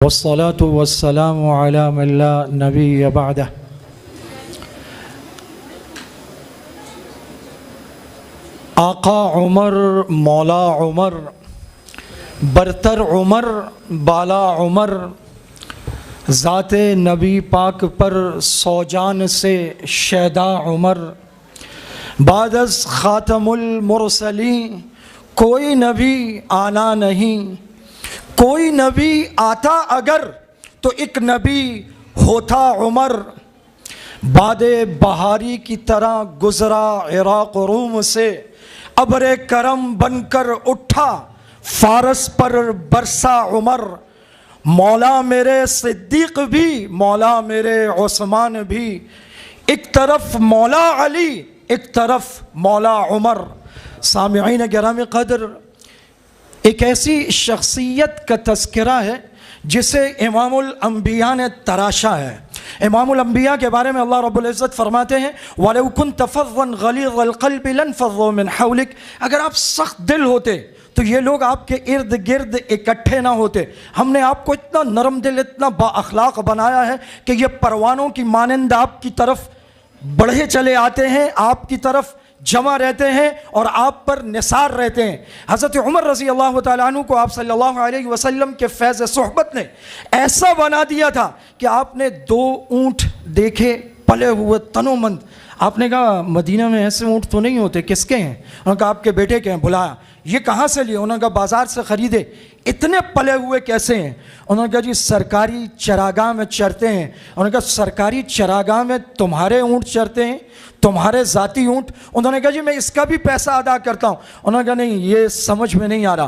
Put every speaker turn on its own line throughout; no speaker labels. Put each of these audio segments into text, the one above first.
والصلاة والسلام على من لا نبي بعده۔ آقا عمر، مولا عمر، برتر عمر، بالا عمر، ذات نبی پاک پر سوجان سے شیدا عمر، بعد از خاتم المرسلین کوئی نبی آنا نہیں، کوئی نبی آتا اگر تو ایک نبی ہوتا عمر، باد بہاری کی طرح گزرا عراق و روم سے، ابر کرم بن کر اٹھا فارس پر برسا عمر، مولا میرے صدیق بھی، مولا میرے عثمان بھی، ایک طرف مولا علی ایک طرف مولا عمر۔ سامعین گرامی قدر، ایک ایسی شخصیت کا تذکرہ ہے جسے امام الانبیاء نے تراشا ہے۔ امام الانبیاء کے بارے میں اللہ رب العزت فرماتے ہیں وَلَوْ كُنْتَ فَظًّا غَلِيظَ الْقَلْبِ لَانفَضُّوا مِنْ حَوْلِكَ، اگر آپ سخت دل ہوتے تو یہ لوگ آپ کے ارد گرد اکٹھے نہ ہوتے۔ ہم نے آپ کو اتنا نرم دل، اتنا با اخلاق بنایا ہے کہ یہ پروانوں کی مانند آپ کی طرف بڑھے چلے آتے ہیں، آپ کی طرف جمع رہتے ہیں اور آپ پر نثار رہتے ہیں۔ حضرت عمر رضی اللہ تعالیٰ عنہ کو آپ صلی اللہ علیہ وسلم کے فیض صحبت نے ایسا بنا دیا تھا کہ آپ نے 2 اونٹ دیکھے پلے ہوئے تنو مند۔ آپ نے کہا مدینہ میں ایسے اونٹ تو نہیں ہوتے، کس کے ہیں؟ انہوں نے کہا آپ کے بیٹے کے ہیں۔ بلایا، یہ کہاں سے لیے؟ انہوں نے کہا بازار سے خریدے۔ اتنے پلے ہوئے کیسے ہیں؟ انہوں نے کہا جی سرکاری چراگاہ میں چرتے ہیں۔ انہوں نے کہا سرکاری چراگاہ میں تمہارے اونٹ چرتے ہیں، تمہارے ذاتی اونٹ؟ انہوں نے کہا جی میں اس کا بھی پیسہ ادا کرتا ہوں۔ انہوں نے کہا نہیں، یہ سمجھ میں نہیں آ رہا،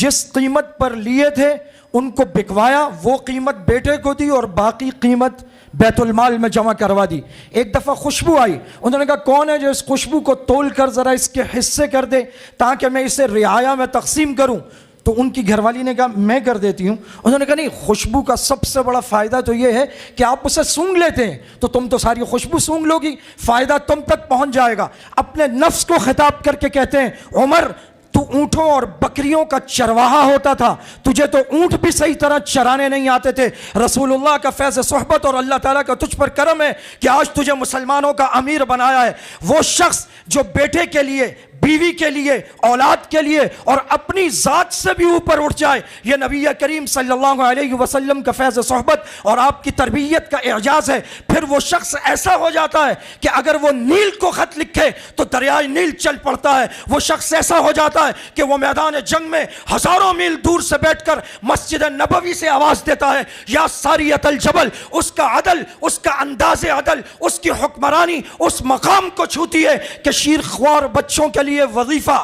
جس قیمت پر لیے تھے ان کو بکوایا، وہ قیمت بیٹے کو دی اور باقی قیمت بیت المال میں جمع کروا دی۔ ایک دفعہ خوشبو آئی، انہوں نے کہا کون ہے جو اس خوشبو کو تول کر ذرا اس کے حصے کر دے تاکہ میں اسے رعایا میں تقسیم کروں؟ تو ان کی گھر والی نے کہا میں کر دیتی ہوں۔ انہوں نے کہا نہیں، خوشبو کا سب سے بڑا فائدہ تو یہ ہے کہ آپ اسے سونگھ لیتے ہیں تو تم تو ساری خوشبو سونگھ لو گی، فائدہ تم تک پہنچ جائے گا۔ اپنے نفس کو خطاب کر کے کہتے ہیں عمر تو اونٹوں اور بکریوں کا چرواہا ہوتا تھا، تجھے تو اونٹ بھی صحیح طرح چرانے نہیں آتے تھے۔ رسول اللہ کا فیض صحبت اور اللہ تعالیٰ کا تجھ پر کرم ہے کہ آج تجھے مسلمانوں کا امیر بنایا ہے۔ وہ شخص جو بیٹے کے لیے، بیوی کے لیے، اولاد کے لیے اور اپنی ذات سے بھی اوپر اٹھ جائے، یہ نبی کریم صلی اللہ علیہ وسلم کا فیض صحبت اور آپ کی تربیت کا اعجاز ہے۔ پھر وہ شخص ایسا ہو جاتا ہے کہ اگر وہ نیل کو خط لکھے تو دریائے نیل چل پڑتا ہے۔ وہ شخص ایسا ہو جاتا ہے کہ وہ میدان جنگ میں ہزاروں میل دور سے بیٹھ کر مسجد نبوی سے آواز دیتا ہے یا ساریۃ الجبل۔ اس کا عدل، اس کا انداز عدل، اس کی حکمرانی اس مقام کو چھوتی ہے کہ شیرخوار بچوں کے لیے وظیفہ،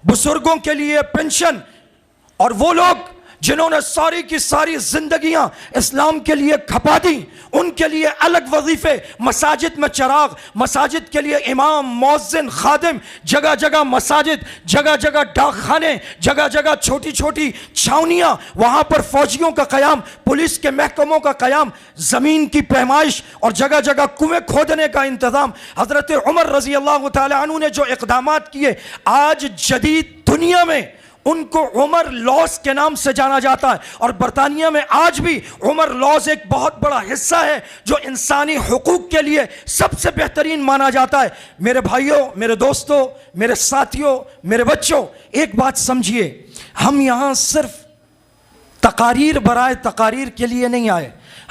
بزرگوں کے لیے پینشن، اور وہ لوگ جنہوں نے ساری کی ساری زندگیاں اسلام کے لیے کھپا دی، ان کے لیے الگ وظیفے، مساجد میں چراغ، مساجد کے لیے امام، مؤذن، خادم، جگہ جگہ مساجد، جگہ جگہ ڈاک خانے، جگہ جگہ چھوٹی چھوٹی چھاونیاں، وہاں پر فوجیوں کا قیام، پولیس کے محکموں کا قیام، زمین کی پیمائش اور جگہ جگہ کنویں کھودنے کا انتظام۔ حضرت عمر رضی اللہ تعالی عنہ نے جو اقدامات کیے، آج جدید دنیا میں ان کو عمر لاز کے نام سے جانا جاتا ہے، اور برطانیہ میں آج بھی عمر لاز ایک بہت بڑا حصہ ہے جو انسانی حقوق کے لیے سب سے بہترین مانا جاتا ہے۔ میرے بھائیوں، میرے دوستوں، میرے ساتھیوں، میرے بچوں، ایک بات سمجھیے، ہم یہاں صرف تقاریر برائے تقاریر کے لیے نہیں آئے،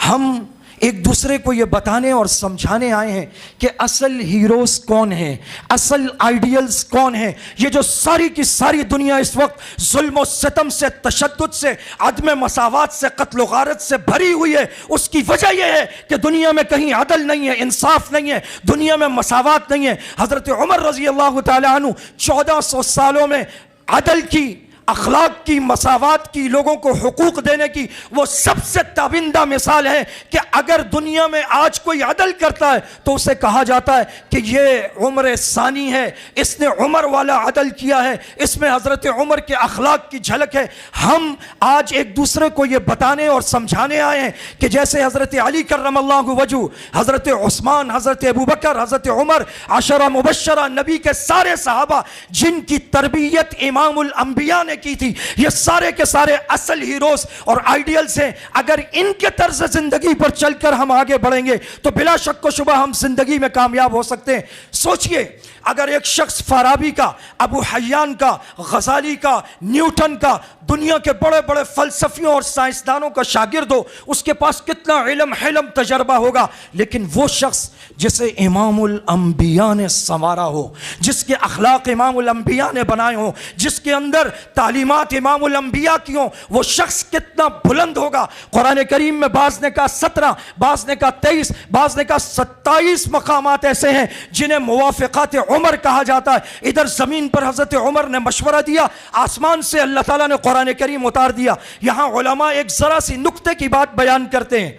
ہم ایک دوسرے کو یہ بتانے اور سمجھانے آئے ہیں کہ اصل ہیروز کون ہیں، اصل آئیڈیلز کون ہیں۔ یہ جو ساری کی ساری دنیا اس وقت ظلم و ستم سے، تشدد سے، عدم مساوات سے، قتل و غارت سے بھری ہوئی ہے، اس کی وجہ یہ ہے کہ دنیا میں کہیں عدل نہیں ہے، انصاف نہیں ہے، دنیا میں مساوات نہیں ہے۔ حضرت عمر رضی اللہ تعالی عنہ 1400 سالوں میں عدل کی، اخلاق کی، مساوات کی، لوگوں کو حقوق دینے کی وہ سب سے تابندہ مثال ہے کہ اگر دنیا میں آج کوئی عدل کرتا ہے تو اسے کہا جاتا ہے کہ یہ عمر ثانی ہے، اس نے عمر والا عدل کیا ہے، اس میں حضرت عمر کے اخلاق کی جھلک ہے۔ ہم آج ایک دوسرے کو یہ بتانے اور سمجھانے آئے ہیں کہ جیسے حضرت علی کرم اللہ وجہ، حضرت عثمان، حضرت ابوبکر، حضرت عمر، عشرہ مبشرہ، نبی کے سارے صحابہ جن کی تربیت امام الانبیاء نے کی تھی، یہ سارے کے سارے اصل ہیروز اور آئیڈیلز ہیں. اگر ان کے طرز زندگی پر چل کر ہم آگے بڑھیں گے تو بلا شک و شبہ ہم زندگی میں کامیاب ہو سکتے ہیں. سوچئے اگر ایک شخص فارابی کا، ابو حیان کا، غزالی کا، نیوٹن کا، دنیا کے بڑے بڑے فلسفیوں اور سائنسدانوں کا شاگرد ہو، اس کے پاس کتنا علم، حلم، تجربہ ہوگا، لیکن وہ شخص جسے امام الانبیاء نے سنوارا ہو، جس کے اخلاق امام الانبیاء نے بنائے ہوں، جس کے اندر تعلیمات امام الانبیاء کی ہوں، وہ شخص کتنا بلند ہوگا. قرآن کریم میں بعض نے کہا 17، بعض نے کہا 23، بعض نے کہا 27 مقامات ایسے ہیں جنہیں موافقات عمر کہا جاتا ہے. ادھر زمین پر حضرت عمر نے مشورہ دیا، آسمان سے اللہ تعالیٰ نے قرآن کریم اتار دیا. یہاں علماء ایک ذرا سی نکتے کی بات بیان کرتے ہیں.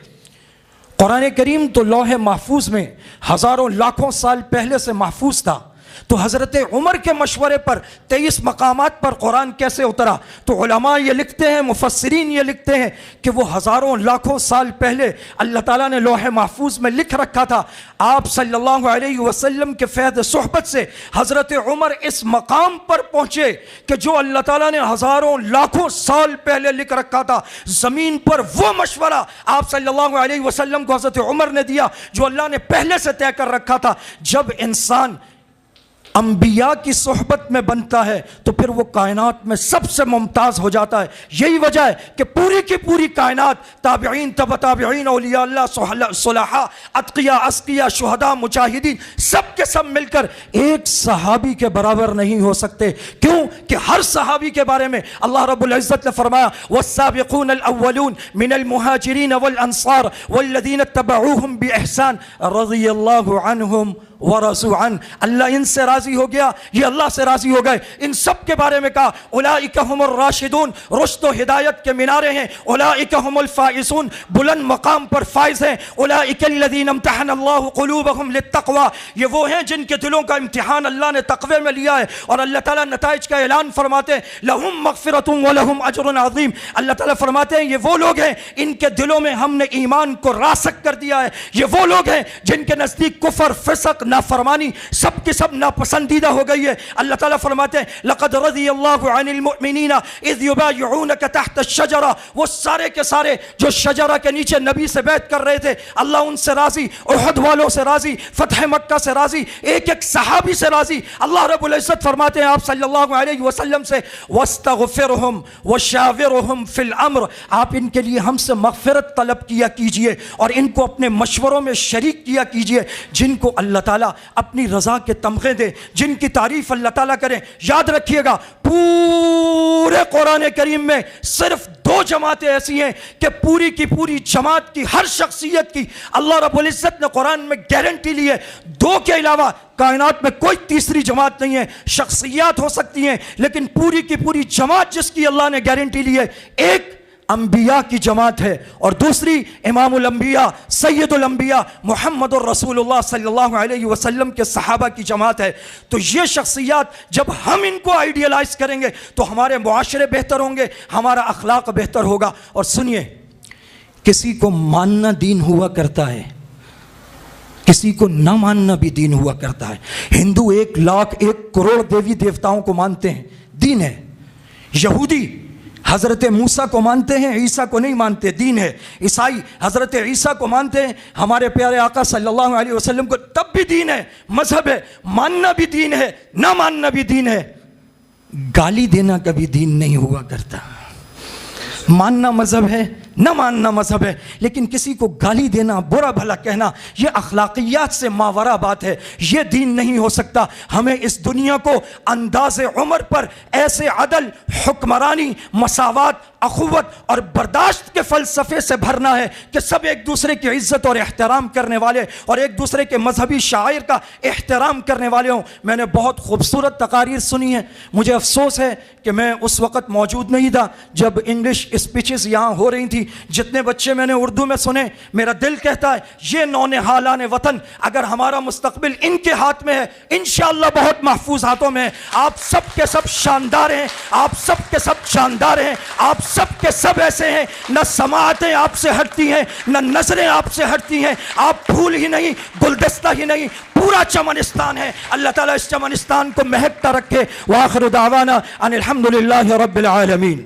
قرآن کریم تو لوح محفوظ میں ہزاروں لاکھوں سال پہلے سے محفوظ تھا، تو حضرت عمر کے مشورے پر 23 مقامات پر قرآن کیسے اترا؟ تو علماء یہ لکھتے ہیں، مفسرین یہ لکھتے ہیں کہ وہ ہزاروں لاکھوں سال پہلے اللہ تعالیٰ نے لوح محفوظ میں لکھ رکھا تھا. آپ صلی اللہ علیہ وسلم کے فیض صحبت سے حضرت عمر اس مقام پر پہنچے کہ جو اللہ تعالیٰ نے ہزاروں لاکھوں سال پہلے لکھ رکھا تھا، زمین پر وہ مشورہ آپ صلی اللہ علیہ وسلم کو حضرت عمر نے دیا جو اللہ نے پہلے سے طے کر رکھا تھا. جب انسان انبیاء کی صحبت میں بنتا ہے تو پھر وہ کائنات میں سب سے ممتاز ہو جاتا ہے. یہی وجہ ہے کہ پوری کی پوری کائنات، تابعین، تبع تابعین، اولیاء اللہ، صلحاء، اتقیاء، اسقیاء، شہداء، مجاہدین، سب کے سب مل کر ایک صحابی کے برابر نہیں ہو سکتے. کیوں کہ ہر صحابی کے بارے میں اللہ رب العزت نے فرمایا والسابقون الاولون من المہاجرین والانصار والذین اتبعوہم باحسان رضی اللہ عنہم ورضوا عنہ. اللہ ان سے راضی ہو گیا، یہ اللہ سے راضی ہو گئے. ان سب کے بارے میں کہا اولئک هم الراشدون، رشد و ہدایت کے مینارے ہیں. اولئک هم الفائزون، بلند مقام پر فائز ہیں. اولئک الذین امتحن اللہ قلوبهم للتقوی، یہ وہ ہیں جن کے دلوں کا امتحان اللہ نے تقوی میں لیا ہے. اور اللہ تعالیٰ نتائج کا اعلان فرماتے ہیں لہم مغفرۃ ولہم اجر عظیم. اللہ تعالیٰ فرماتے ہیں یہ وہ لوگ ہیں ان کے دلوں میں ہم نے ایمان کو راسخ کر دیا ہے. یہ وہ لوگ ہیں جن کے نزدیک کفر، فسق، نافرمانی سب کے سب ناپسندیدہ ہو گئی ہے. اللہ تعالیٰ فرماتے ہیں لقد رضی اللہ عن المؤمنین اذ یبایعونک تحت الشجرہ. وہ سارے کے سارے جو شجرہ کے نیچے نبی سے بیعت کر رہے تھے، اللہ ان سے راضی، احد والوں سے راضی، فتح مکہ سے راضی، ایک ایک صحابی سے راضی. اللہ رب العزت فرماتے ہیں آپ صلی اللہ علیہ وسلم سے واستغفرہم وشاورہم فی الامر، آپ ان کے لیے ہم سے مغفرت طلب کیا کیجئے اور ان کو اپنے مشوروں میں شریک کیا کیجئے. جن کو اللہ تعالیٰ اپنی رضا کے تمغے دے، جن کی تعریف اللہ تعالیٰ کریں. یاد رکھیے گا پورے قرآن کریم میں صرف 2 جماعتیں ایسی ہیں کہ پوری کی پوری جماعت کی، ہر شخصیت کی اللہ رب العزت نے قرآن میں گارنٹی لی ہے. 2 کے علاوہ کائنات میں کوئی تیسری جماعت نہیں ہے. شخصیات ہو سکتی ہیں لیکن پوری کی پوری جماعت جس کی اللہ نے گارنٹی لی ہے، ایک انبیاء کی جماعت ہے اور دوسری امام الانبیاء، سید الانبیاء محمد الرسول اللہ صلی اللہ علیہ وسلم کے صحابہ کی جماعت ہے. تو یہ شخصیات جب ہم ان کو آئیڈیلائز کریں گے تو ہمارے معاشرے بہتر ہوں گے، ہمارا اخلاق بہتر ہوگا. اور سنیے، کسی کو ماننا دین ہوا کرتا ہے، کسی کو نہ ماننا بھی دین ہوا کرتا ہے. ہندو 1 لاکھ 1 کروڑ دیوی دیوتاؤں کو مانتے ہیں، دین ہے. یہودی حضرت موسیٰ کو مانتے ہیں، عیسیٰ کو نہیں مانتے، دین ہے. عیسائی حضرت عیسیٰ کو مانتے ہیں، ہمارے پیارے آقا صلی اللہ علیہ وسلم کو، تب بھی دین ہے، مذہب ہے. ماننا بھی دین ہے، نہ ماننا بھی دین ہے. گالی دینا کبھی دین نہیں ہوا کرتا. ماننا مذہب ہے، نہ ماننا مذہب ہے، لیکن کسی کو گالی دینا، برا بھلا کہنا، یہ اخلاقیات سے ماورا بات ہے، یہ دین نہیں ہو سکتا. ہمیں اس دنیا کو انداز عمر پر ایسے عدل، حکمرانی، مساوات، اخوت اور برداشت کے فلسفے سے بھرنا ہے کہ سب ایک دوسرے کی عزت اور احترام کرنے والے اور ایک دوسرے کے مذہبی شعائر کا احترام کرنے والے ہوں. میں نے بہت خوبصورت تقاریر سنی ہیں. مجھے افسوس ہے کہ میں اس وقت موجود نہیں تھا جب انگلش اسپیچز یہاں ہو رہی تھی. ہوگی. جتنے بچے میں نے اردو میں سنے, میرا دل کہتا ہے یہ نونہالان وطن اگر ہمارا مستقبل ان کے ہاتھ میں ہے, انشاءاللہ بہت محفوظ ہاتھوں میں ہے. آپ سب کے سب شاندار ہیں, آپ سب کے سب شاندار ہیں, آپ سب کے سب ایسے ہیں, نہ سماعتیں آپ سے ہٹتی ہیں, نہ نظریں آپ سے ہٹتی ہیں. آپ پھول ہی نہیں, گلدستہ ہی نہیں, پورا چمنستان ہے. اللہ تعالیٰ اس چمنستان کو مہکتا رکھے. وآخر دعوانا ان الحمدللہ رب العالمین.